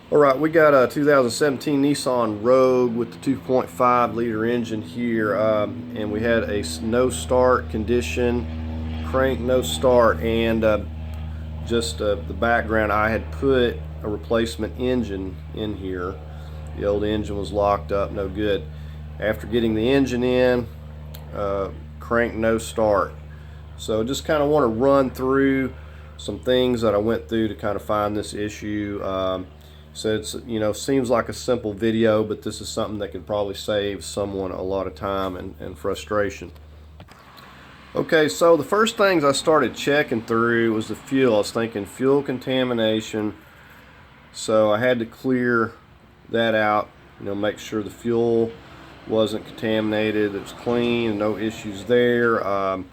All right, we got a 2017 Nissan Rogue with the 2.5 liter engine here, and we had a no start condition, crank no start, and just the background. I had put a replacement engine in here. The old engine was locked up, no good. After getting the engine in, crank no start. So just kind of want to run through some things that I went through to kind of find this issue. So it's, seems like a simple video, but this is something that could probably save someone a lot of time and frustration. Okay, so the first things I started checking through was the fuel. I was thinking fuel contamination, so I had to clear that out, make sure the fuel wasn't contaminated, it was clean, no issues there.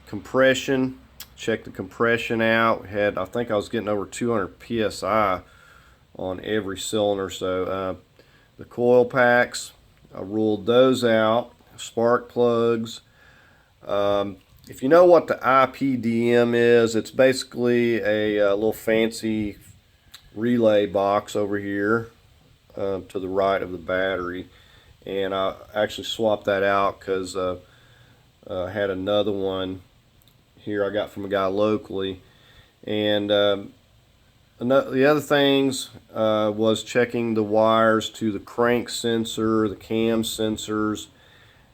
Compression, check the compression out. I think I was getting over 200 psi on every cylinder. So the coil packs, I ruled those out. Spark plugs. If you know what the IPDM is, it's basically a little fancy relay box over here to the right of the battery, and I actually swapped that out because I had another one here I got from a guy locally. And the other things was checking the wires to the crank sensor, the cam sensors,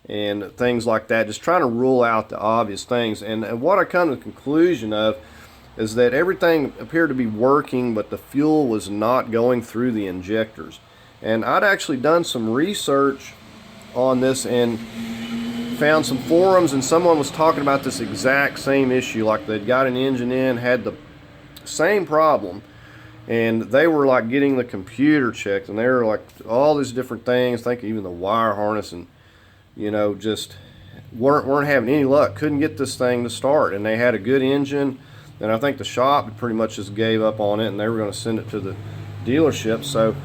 and things like that, just trying to rule out the obvious things. And what I come to the conclusion of is that everything appeared to be working, but the fuel was not going through the injectors. And I'd actually done some research on this and found some forums, and someone was talking about this exact same issue. Like, they'd got an engine in, had the same problem, and they were like getting the computer checked, and they were like all these different things, I think even the wire harness, and just weren't having any luck, couldn't get this thing to start. And they had a good engine, and I think the shop pretty much just gave up on it, and they were going to send it to the dealership. So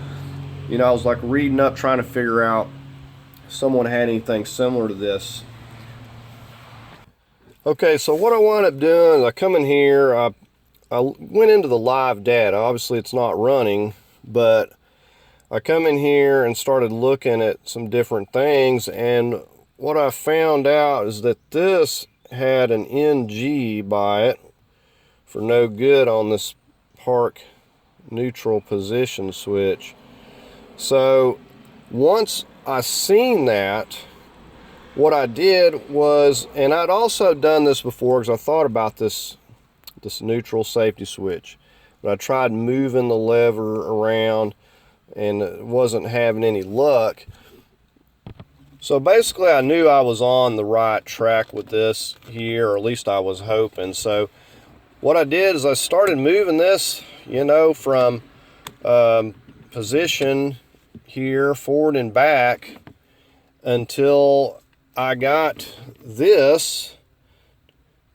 I was like reading up, trying to figure out if someone had anything similar to this. Okay, so what I wound up doing is I come in here, I went into the live data. Obviously it's not running, but I come in here and started looking at some different things, and what I found out is that this had an NG by it for no good on this park neutral position switch. So once I seen that, what I did was, and I'd also done this before because I thought about this neutral safety switch, but I tried moving the lever around and wasn't having any luck. So basically I knew I was on the right track with this here, or at least I was hoping. So what I did is I started moving this, from position here forward and back until I got this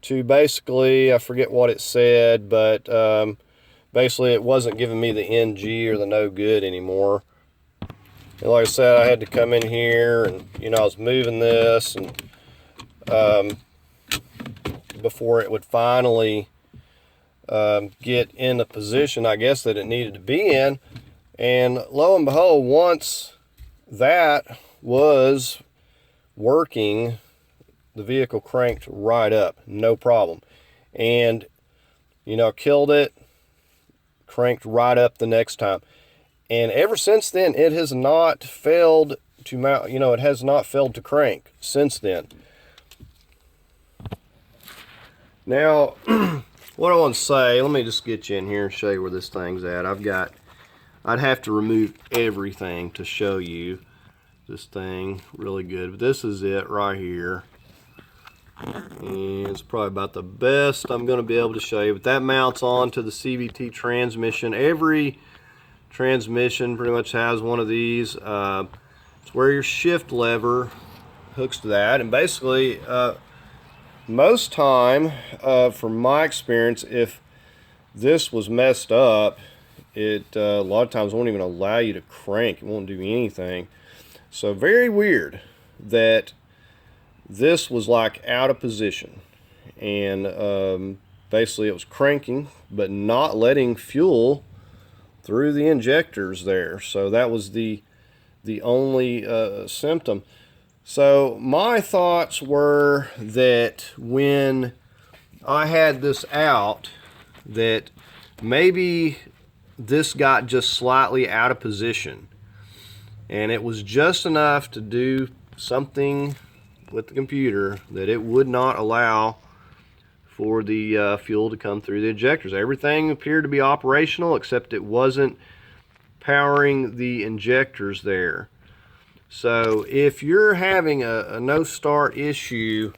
to basically, I forget what it said, but basically it wasn't giving me the NG or the no good anymore. And like I said, I had to come in here and I was moving this, and before it would finally get in the position I guess that it needed to be in. And lo and behold, once that was working, the vehicle cranked right up, no problem. And killed it, cranked right up the next time. And ever since then, it has not failed to mount, it has not failed to crank since then. Now, what I want to say, let me just get you in here and show you where this thing's at. I'd have to remove everything to show you this thing really good, but this is it right here. And it's probably about the best I'm going to be able to show you, but that mounts onto the CVT transmission. Every transmission pretty much has one of these. It's where your shift lever hooks to that, and basically most time, from my experience, if this was messed up, it a lot of times won't even allow you to crank. It won't do anything. So very weird that this was like out of position, and basically it was cranking but not letting fuel through the injectors there. So that was the only symptom. So my thoughts were that when I had this out, that maybe this got just slightly out of position, and it was just enough to do something with the computer that it would not allow for the fuel to come through the injectors. Everything appeared to be operational, except it wasn't powering the injectors there. So if you're having a no start issue,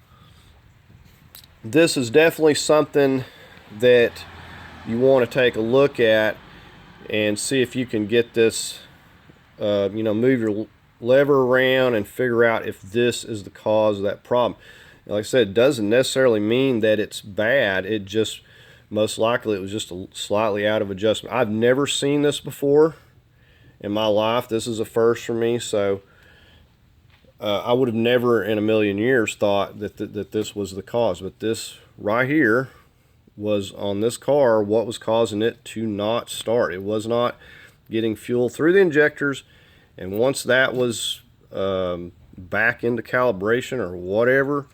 this is definitely something that you want to take a look at and see if you can get this, move your lever around and figure out if this is the cause of that problem. Like I said, it doesn't necessarily mean that it's bad. It just, most likely, it was just a slightly out of adjustment. I've never seen this before in my life. This is a first for me, so I would have never in a million years thought that this was the cause. But this right here was on this car what was causing it to not start. It was not getting fuel through the injectors, and once that was back into calibration or whatever,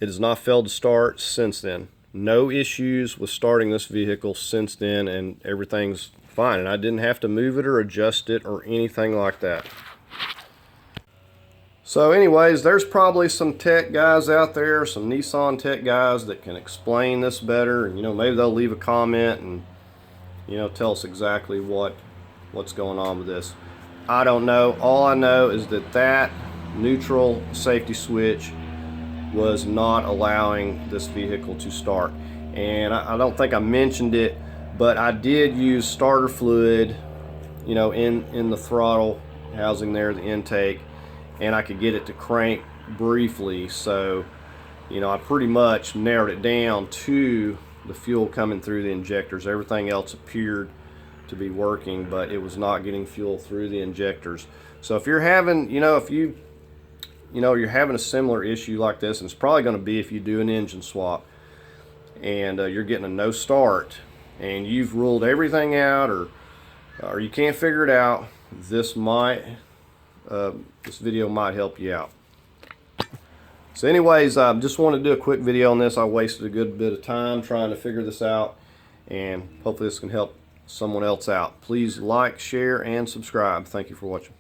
it has not failed to start since then. No issues with starting this vehicle since then, and everything's fine. And I didn't have to move it or adjust it or anything like that. So anyways, there's probably some tech guys out there, some Nissan tech guys that can explain this better. And, maybe they'll leave a comment and, tell us exactly what's going on with this. I don't know. All I know is that neutral safety switch was not allowing this vehicle to start. And I don't think I mentioned it, but I did use starter fluid, in the throttle housing there, the intake, and I could get it to crank briefly. So, I pretty much narrowed it down to the fuel coming through the injectors. Everything else appeared to be working, but it was not getting fuel through the injectors. So if you're having, you're having a similar issue like this, and it's probably going to be if you do an engine swap and you're getting a no start and you've ruled everything out, or you can't figure it out, this video might help you out. So anyways, I just wanted to do a quick video on this. I wasted a good bit of time trying to figure this out, and hopefully this can help someone else out. Please like, share, and subscribe. Thank you for watching.